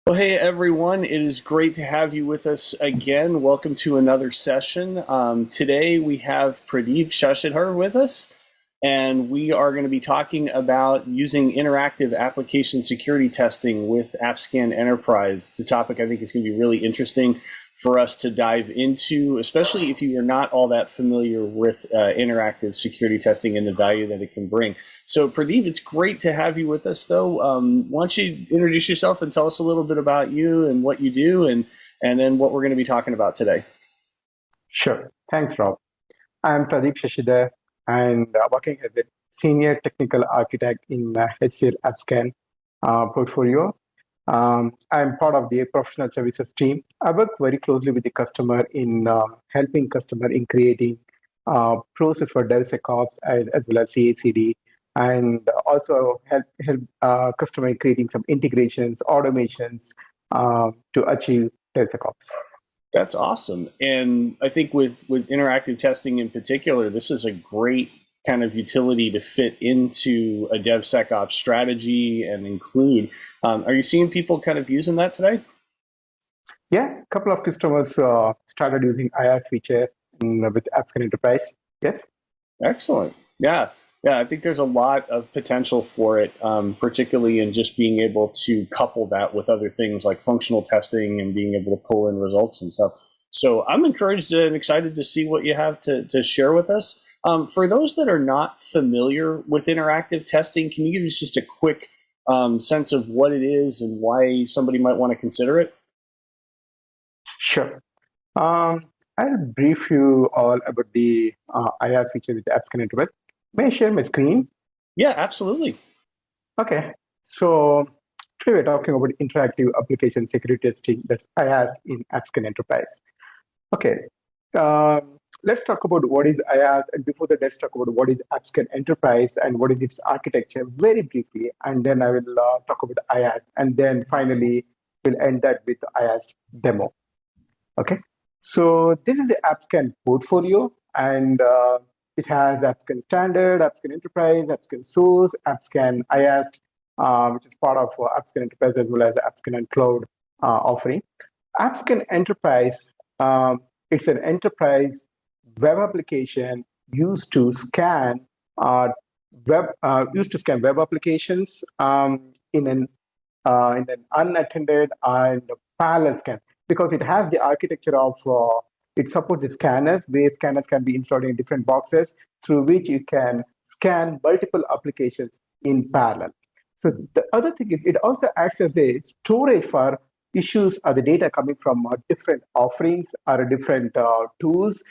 Well, hey everyone, it is great to have you with us again. Welcome to another session. Today we have Pradeep Shashidhar with us, and we are going to be talking about using interactive application security testing with AppScan Enterprise. It's a topic I think is going to be really interesting for us to dive into, especially if you are not all that familiar with interactive security testing and the value that it can bring. So, Pradeep, it's great to have you with us, though. Why don't you introduce yourself and tell us a little bit about you and what you do, and then what we're going to be talking about today. Sure. Thanks, Rob. I'm Pradeep Shashidhar and working as a senior technical architect in HCL AppScan portfolio. I'm part of the professional services team. I work very closely with the customer in helping customer in creating process for DevSecOps as well as CI/CD, and also help customer in creating some integrations, automations to achieve DevSecOps. That's awesome. And I think with interactive testing in particular, this is a great kind of utility to fit into a DevSecOps strategy and include. Are you seeing people kind of using that today? Yeah, a couple of customers started using IAST feature with AppScan Enterprise. Yes. Excellent. Yeah. Yeah, I think there's a lot of potential for it, particularly in just being able to couple that with other things like functional testing and being able to pull in results and stuff. So I'm encouraged and excited to see what you have to share with us. For those that are not familiar with interactive testing, can you give us just a quick sense of what it is and why somebody might want to consider it? Sure. I'll brief you all about the IAST feature with AppScan Enterprise. May I share my screen? Yeah, absolutely. Okay. So today we're talking about interactive application security testing. That's IAST in AppScan Enterprise. Okay. Let's talk about what is IAST, and before that, let's talk about what is AppScan Enterprise and what is its architecture very briefly, and then I will talk about IAST, and then finally we'll end that with IAST demo. Okay, so this is the AppScan portfolio, and it has AppScan Standard, AppScan Enterprise, AppScan Source, AppScan IAST, which is part of AppScan Enterprise as well as the AppScan and Cloud offering. AppScan Enterprise, it's an enterprise web application used to scan web applications in an unattended and parallel scan, because it has the architecture of it supports the scanners, where scanners can be installed in different boxes through which you can scan multiple applications in parallel. So the other thing is it also acts as a storage for issues or the data coming from different offerings or different tools,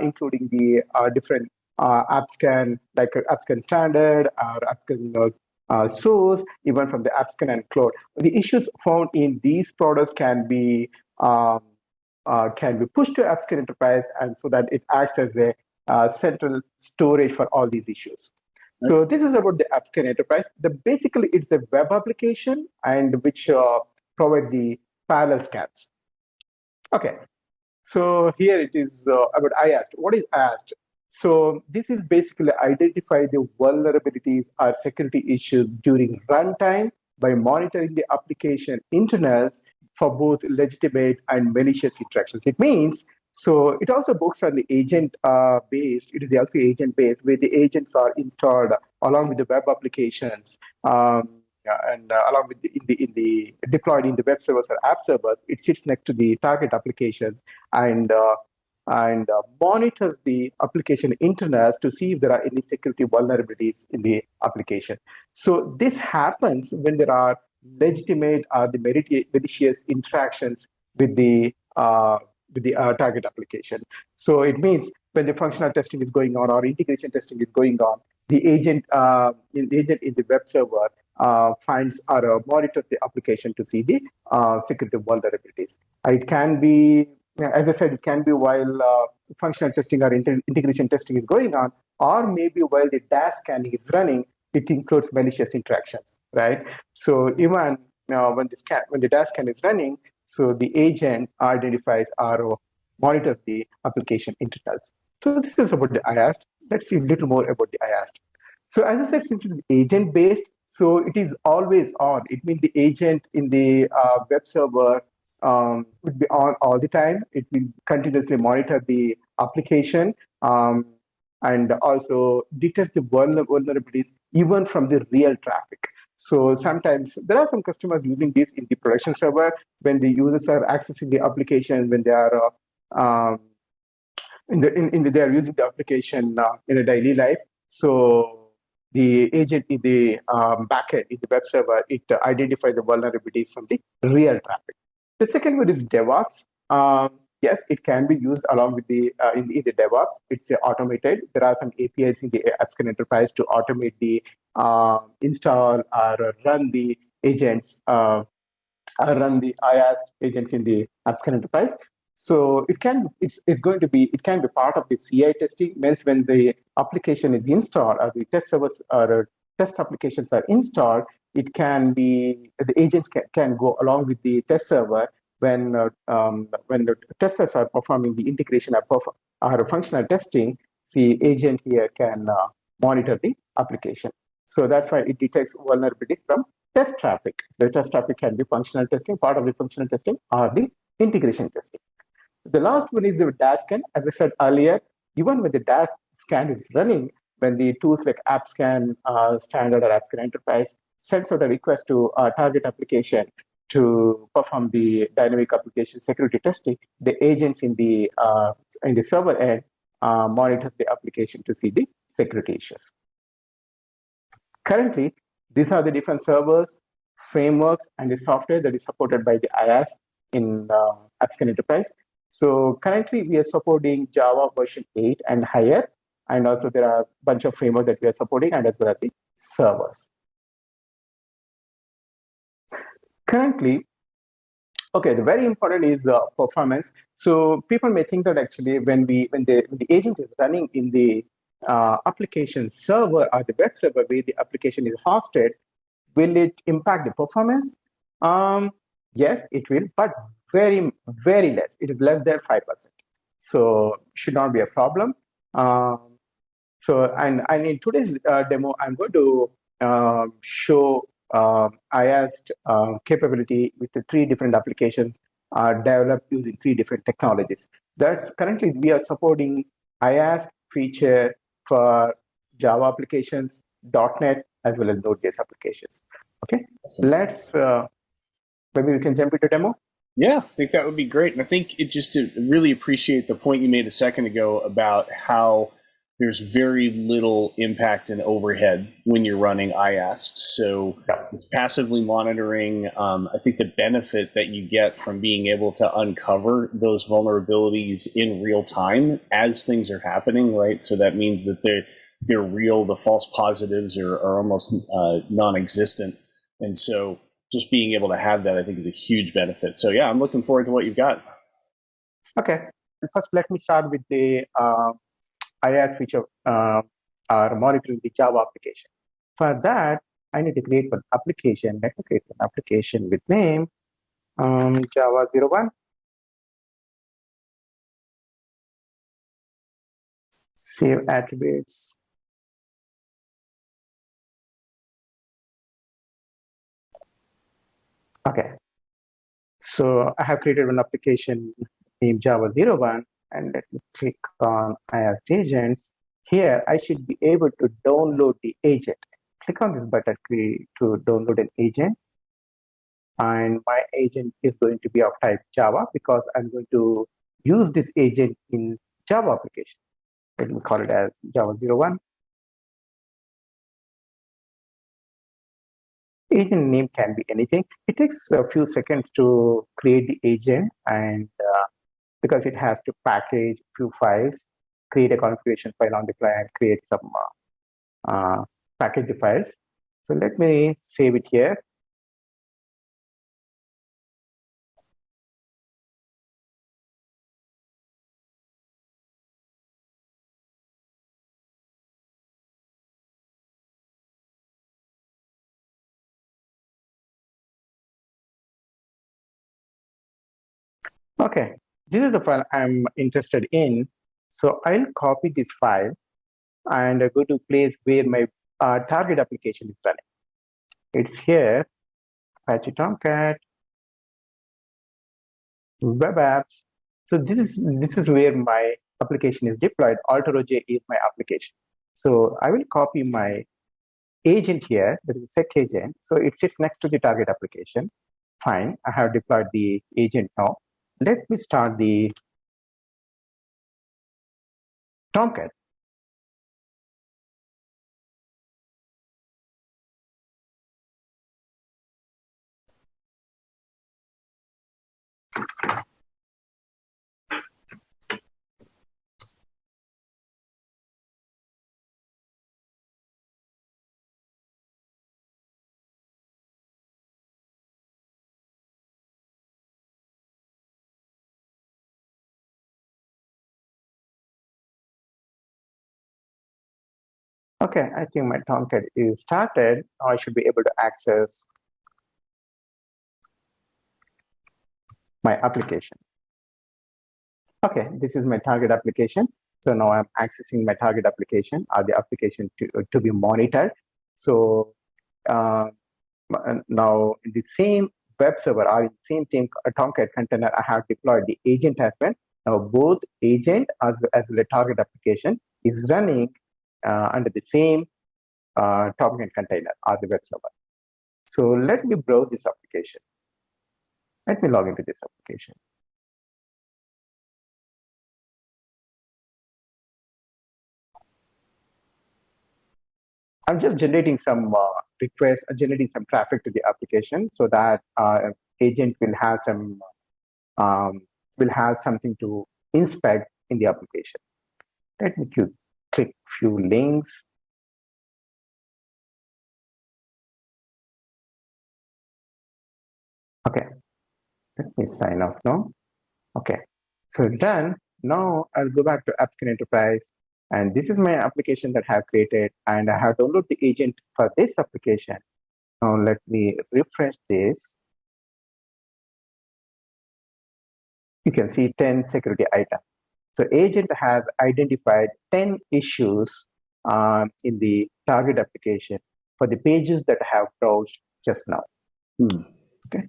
including the different AppScan, like AppScan Standard or AppScan Source, even from the AppScan and Cloud. The issues found in these products can be pushed to AppScan Enterprise, and so that it acts as a central storage for all these issues. So this is about the AppScan Enterprise. Basically, it's a web application and which provide the parallel scans. Okay, so here it is about IAST. What is IAST? So this is basically identify the vulnerabilities or security issues during runtime by monitoring the application internals for both legitimate and malicious interactions. It means, so it also works on the agent based. It is also agent based, where the agents are installed along with the web applications, and along with in the deployed in the web servers or app servers. It sits next to the target applications and monitors the application internals to see if there are any security vulnerabilities in the application. So this happens when there are legitimate or the malicious interactions with the target application. So it means when the functional testing is going on or integration testing is going on, the agent in the web server finds or monitors the application to see the security vulnerabilities. It can be, as I said, it can be while functional testing or integration testing is going on, or maybe while the dash scanning is running. It includes malicious interactions, right? So even when the dash scan is running, so the agent identifies or monitors the application internals. So this is about the IAST. Let's see a little more about the IAST. So as I said, since it's agent-based, So it is always on. It means the agent in the web server would be on all the time. It will continuously monitor the application and also detect the vulnerabilities even from the real traffic. So sometimes there are some customers using this in the production server when the users are accessing the application, when they are they are using the application in a daily life. So the agent in the backend in the web server, it identifies the vulnerabilities from the real traffic. The second one is Devops. Yes, it can be used along with the in the Devops. It's automated. There are some APIs in the AppScan Enterprise to automate the install or run the agents, run the IAST agents in the AppScan Enterprise. So it's going to be, it can be part of the CI testing. Means when the application is installed or the test servers or test applications are installed, it can be, the agents can go along with the test server when the testers are performing the integration or functional testing. The agent here can monitor the application. So that's why it detects vulnerabilities from test traffic. The test traffic can be functional testing, part of the functional testing, or the integration testing. The last one is the dash scan. As I said earlier, even when the dash scan is running, when the tools like AppScan Standard or AppScan Enterprise sends out a request to a target application to perform the dynamic application security testing, the agents in the server end monitor the application to see the security issues. Currently, these are the different servers, frameworks, and the software that is supported by the IAST in AppScan Enterprise. So currently, we are supporting Java version 8 and higher, and also there are a bunch of frameworks that we are supporting, and as well as the servers. Currently, okay, the very important is performance. So people may think that actually when the agent is running in the application server or the web server where the application is hosted, will it impact the performance? Yes, it will, but very, very less. It is less than 5%. So should not be a problem. And in today's demo, I'm going to show IAST capability with the 3 different applications developed using 3 different technologies. That's currently we are supporting IAST feature for Java applications, .NET, as well as Node.js applications. Okay, awesome. Let's maybe we can jump into demo. Yeah, I think that would be great. And I think it just to really appreciate the point you made a second ago about how there's very little impact and overhead when you're running IAST. So it's passively monitoring. I think the benefit that you get from being able to uncover those vulnerabilities in real time as things are happening, right? So that means that they're real. The false positives are almost non-existent. And so just being able to have that, I think, is a huge benefit. So yeah, I'm looking forward to what you've got. Okay. First, let me start with the IAST feature or monitoring the Java application. For that, I need to create an application. Let me create an application with name Java 01. Save attributes. Okay. So I have created an application named Java 01, and let me click on IAST agents. Here, I should be able to download the agent. Click on this button to download an agent. And my agent is going to be of type Java because I'm going to use this agent in Java application. Let me call it as Java 01. Agent name can be anything. It takes a few seconds to create the agent, and because it has to package a few files, create a configuration file on the client, create some package the files. So let me save it here. Okay, this is the file I'm interested in. So I'll copy this file and go to place where my target application is running. It's here, Apache Tomcat, web apps. So this is where my application is deployed. AlterOJ is my application. So I will copy my agent here, that is a sec agent. So it sits next to the target application. Fine, I have deployed the agent now. Let me start the Tomcat. Okay, I think my Tomcat is started. Now I should be able to access my application. Okay, this is my target application. So now I'm accessing my target application or the application to be monitored. So now in the same web server or in the same Tomcat container, I have deployed the agent as well. Now both agent as well as the target application is running under the same Tomcat container or the web server. So let me browse this application. Let me log into this application. I'm just generating some requests, generating some traffic to the application so that agent will have something to inspect in the application. Let me click few links. Okay, let me sign off now. Okay, so done. Now I'll go back to AppScan Enterprise, and this is my application that I have created, and I have downloaded the agent for this application. Now let me refresh this. You can see 10 security items. So agent has identified 10 issues in the target application for the pages that I have browsed just now. Okay,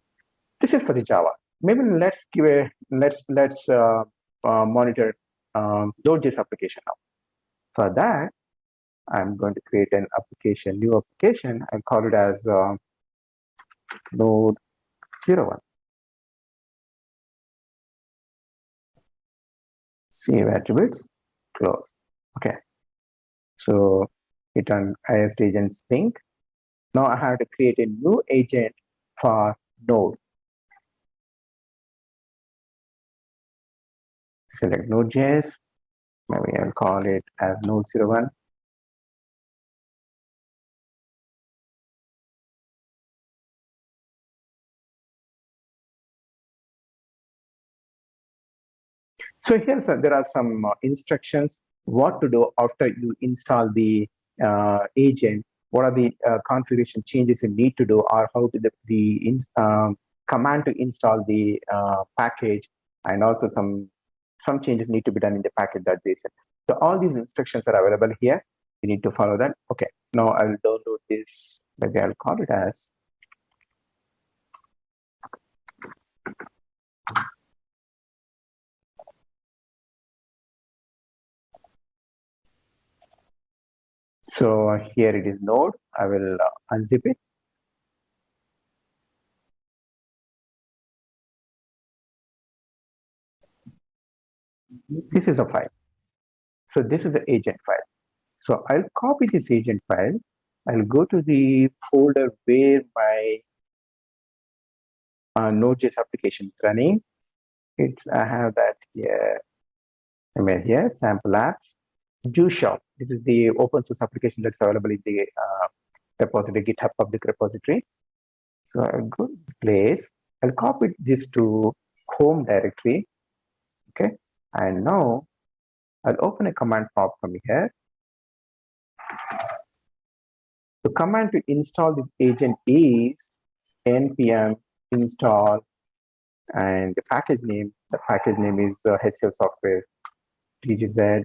this is for the Java. Maybe let's monitor Node.js application now. For that, I'm going to create an application, new application, and call it as Node 01. Save attributes, close. Okay. So hit on IAST agent sync. Now I have to create a new agent for Node. Select Node.js. Maybe I'll call it as Node 01. So here there are some instructions what to do after you install the agent. What are the configuration changes you need to do, or how to the command to install the package, and also some changes need to be done in the package.json. So all these instructions are available here. You need to follow that. Okay, now I'll download this. Maybe I'll call it as so here it is Node. I will unzip it. This is a file. So this is the agent file. So I'll copy this agent file. I'll go to the folder where my Node.js application is running. I have that here. I mean here, sample apps, juice shop. This is the open source application that's available in the repository, GitHub public repository. So I'll go to this place. I'll copy this to home directory. Okay. And now I'll open a command prompt from here. The command to install this agent is npm install, and the package name is HCL software TGZ,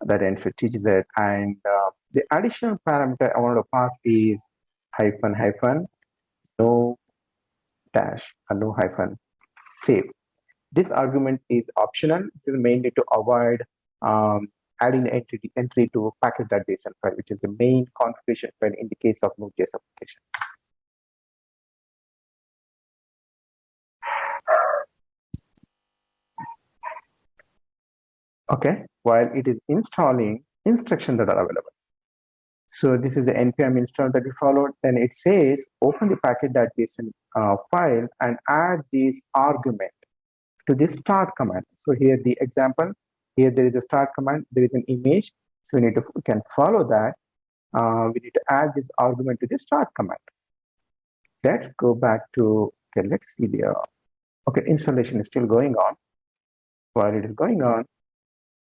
that ends with TGZ, and the additional parameter I want to pass is no dash no hyphen save. This argument is optional. This is mainly to avoid adding entry to package.json file, which is the main configuration file in the case of Node.js application. Okay, while it is installing, instructions that are available. So this is the npm install that we followed. Then it says open the package.json file and add this argument to the start command. So here the example, here there is a start command, there is an image. So we can follow that. We need to add this argument to the start command. Let's go back to, okay, let's see the, okay, installation is still going on. While it is going on,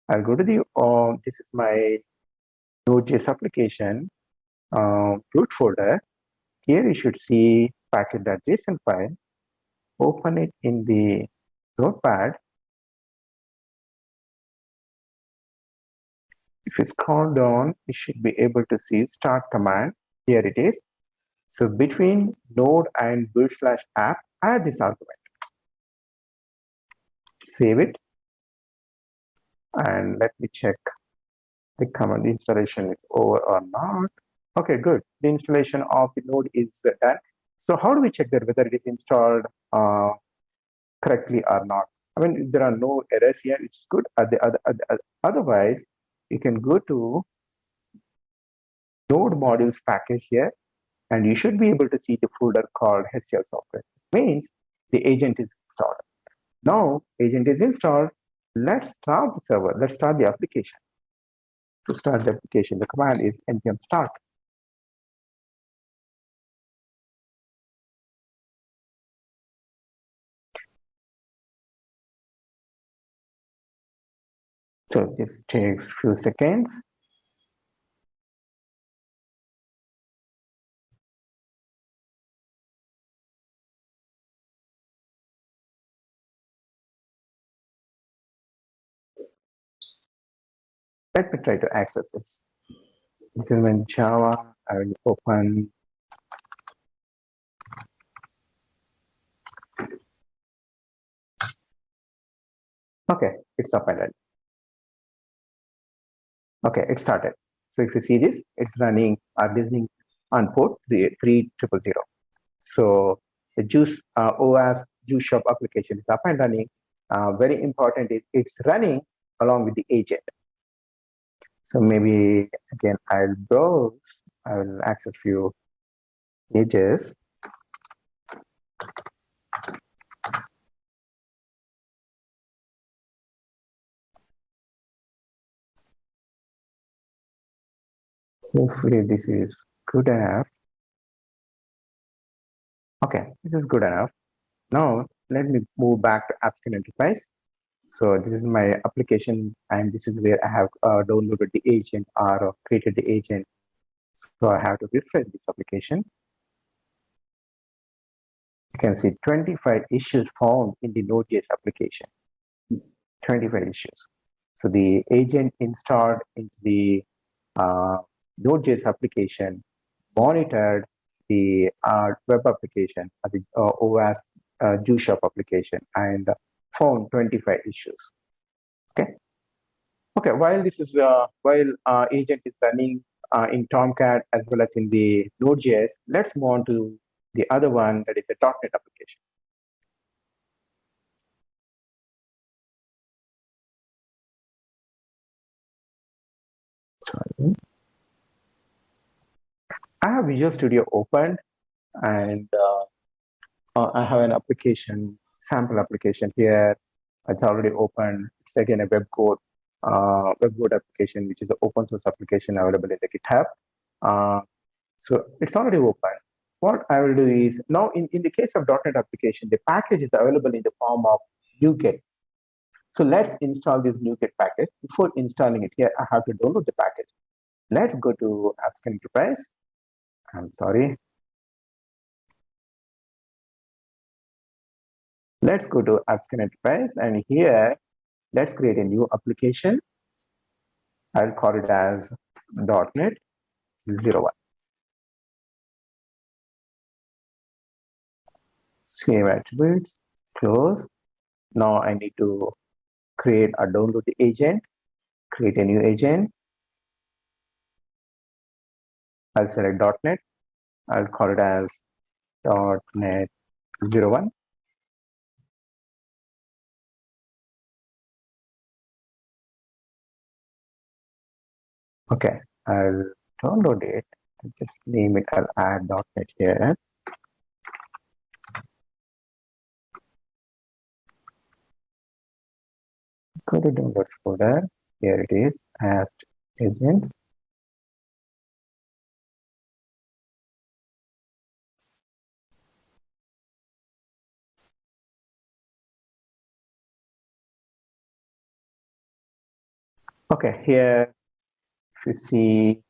I'll go to the, this is my Node.js application root folder. Here you should see package.json file. Open it in the notepad. If you scroll down, you should be able to see start command. Here it is. So between node and build/app, add this argument. Save it. And let me check the command installation is over or not. Okay, good. The installation of the node is done. So how do we check that whether it is installed correctly or not? I mean, there are no errors here, which is good. Otherwise, you can go to node modules package here, and you should be able to see the folder called HCL software. It means the agent is installed. Now, agent is installed. Let's start the server. Let's start the application. To start the application, the command is npm start. So this takes few seconds. Let me try to access this. This is in Java. I will open. Okay, it's up and running. Okay, it started. So if you see this, it's running listening on port 3000. So the Juice OAS Juice Shop application is up and running. Very important is it's running along with the agent. So maybe again I'll browse. I will access few pages. Hopefully this is good enough. Okay, this is good enough. Now let me move back to AppScan Enterprise. So this is my application, and this is where I have downloaded the agent or created the agent. So I have to refresh this application. You can see 25 issues found in the Node.js application. 25 issues. So the agent installed into the Node.js application monitored the web application, the OAS Juice Shop application, and found 25 issues. Okay. Okay. While this is agent is running in Tomcat as well as in the Node.js, let's move on to the other one, that is the .NET application. Sorry. I have Visual Studio opened, and I have an application, sample application here. It's already open. It's again a web code application, which is an open source application available in the GitHub. So it's already open. What I will do is, now in the case of .NET application, the package is available in the form of NuGet. So let's install this NuGet package. Before installing it here, I have to download the package. Let's go to AppScan Enterprise. I'm sorry. Let's go to AppScan Enterprise, and here, let's create a new application. I'll call it as .NET 01. Save attributes, close. Now I need to create or download the agent, create a new agent. I'll select .NET. I'll call it as .NET 01. Okay, I'll download it. I'll just name it. I'll add .NET here. Go to downloads folder. Here it is. AST agents. Okay, here if you see,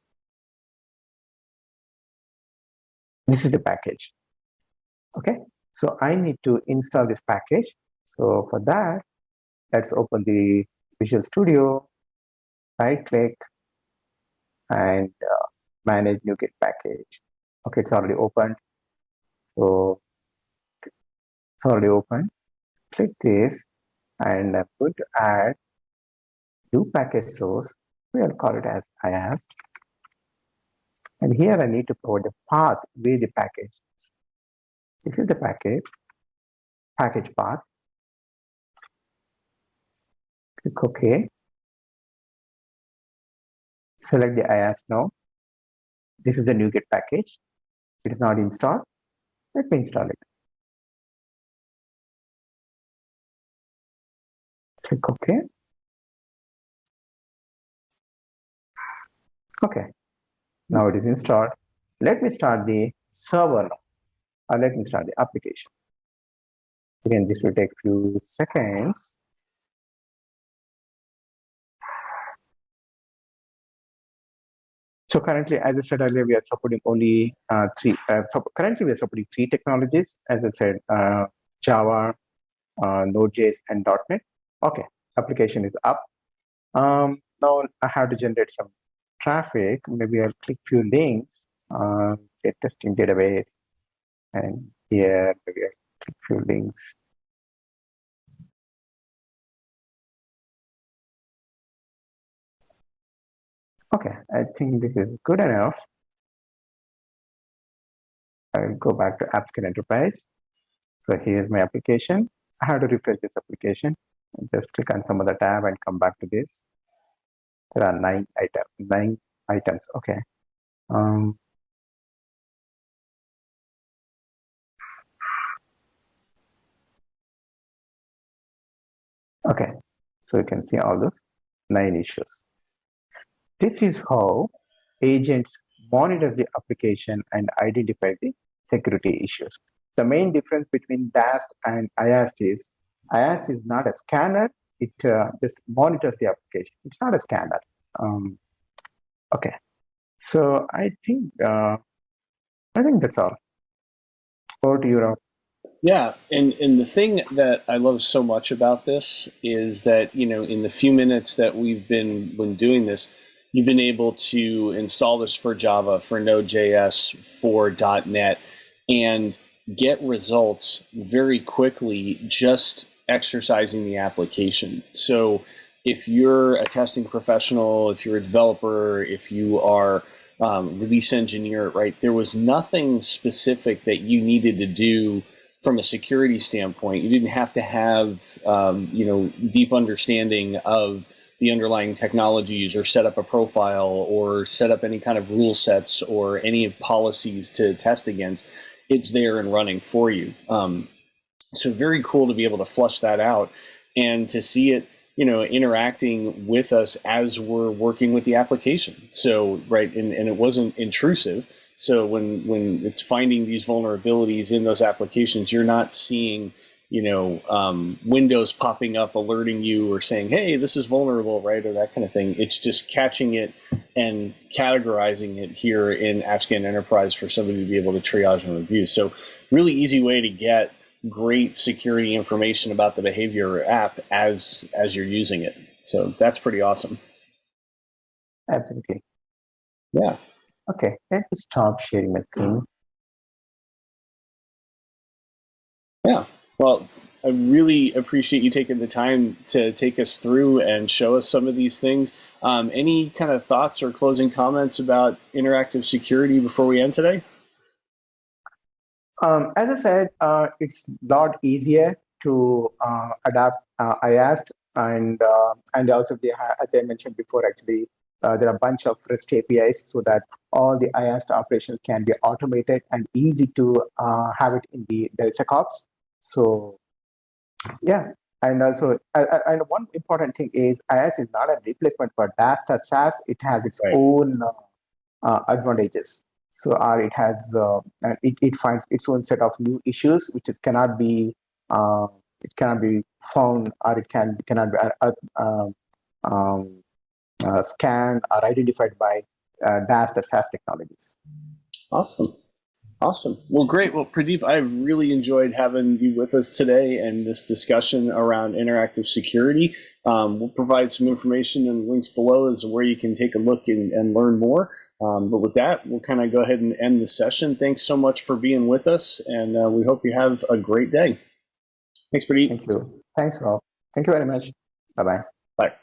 this is the package. Okay, so I need to install this package. So for that, let's open the Visual Studio, right click, and manage NuGet package. Okay, it's already opened. So it's already open. Click this, and I'm going to add new package source. We'll call it as IAST. And here I need to provide the path with the package. This is the package path. Click OK. Select the IAST now. This is the NuGet package. It is not installed. Let me install it. Click OK. Okay. Now it is installed. Let me start the server now. Or let me start the application. Again, this will take a few seconds. So currently, as I said earlier, we are supporting only currently, we are supporting three technologies. As I said, Java, Node.js, and .NET. Okay, application is up. Now I have to generate some traffic. Maybe I'll click few links. Say testing database, and here maybe I'll click few links. Okay, I think this is good enough. I'll go back to AppScan Enterprise. So here's my application. I have to refresh this application. Just click on some other tab and come back to this. There are 9 items. Okay. Okay. So you can see all those 9 issues. This is how agents monitor the application and identify the security issues. The main difference between DAST and IAST is not a scanner. It just monitors the application. It's not a scanner. Okay. So I think that's all. Over to you, Rob. Yeah, and the thing that I love so much about this is that, in the few minutes that we've been doing this, you've been able to install this for Java, for Node.js, for .NET, and get results very quickly just exercising the application. So if you're a testing professional, if you're a developer, if you are release engineer, right, there was nothing specific that you needed to do from a security standpoint. You didn't have to have deep understanding of the underlying technologies, or set up a profile, or set up any kind of rule sets or any policies to test against. It's there and running for you. So very cool to be able to flush that out and to see it, interacting with us as we're working with the application. So, right, and it wasn't intrusive. So when it's finding these vulnerabilities in those applications, you're not seeing, windows popping up alerting you or saying, hey, this is vulnerable, right, or that kind of thing. It's just catching it and categorizing it here in AppScan Enterprise for somebody to be able to triage and review. So really easy way to get great security information about the behavior app as you're using it. So that's pretty awesome. Absolutely. Yeah. Okay, let me stop sharing my screen. Yeah. Well, I really appreciate you taking the time to take us through and show us some of these things. Any kind of thoughts or closing comments about interactive security before we end today? As I said, it's a lot easier to adapt IAST, and also as I mentioned before, actually there are a bunch of REST APIs so that all the IAST operations can be automated and easy to have it in the DevSecOps. So yeah, and also and one important thing is IAST is not a replacement for DAST or SAS. It has its Right. own advantages. So it has it finds its own set of new issues which uh, it cannot be found, or cannot be um, scanned or identified by DAST or SAS technologies. Awesome. Awesome. Well, great. Well, Pradeep, I've really enjoyed having you with us today and this discussion around interactive security. We'll provide some information and links below as to where you can take a look and learn more. But with that, we'll kind of go ahead and end the session. Thanks so much for being with us, and we hope you have a great day. Thanks, Pradeep. Thank you. Thanks, Rob. Thank you very much. Bye-bye. Bye.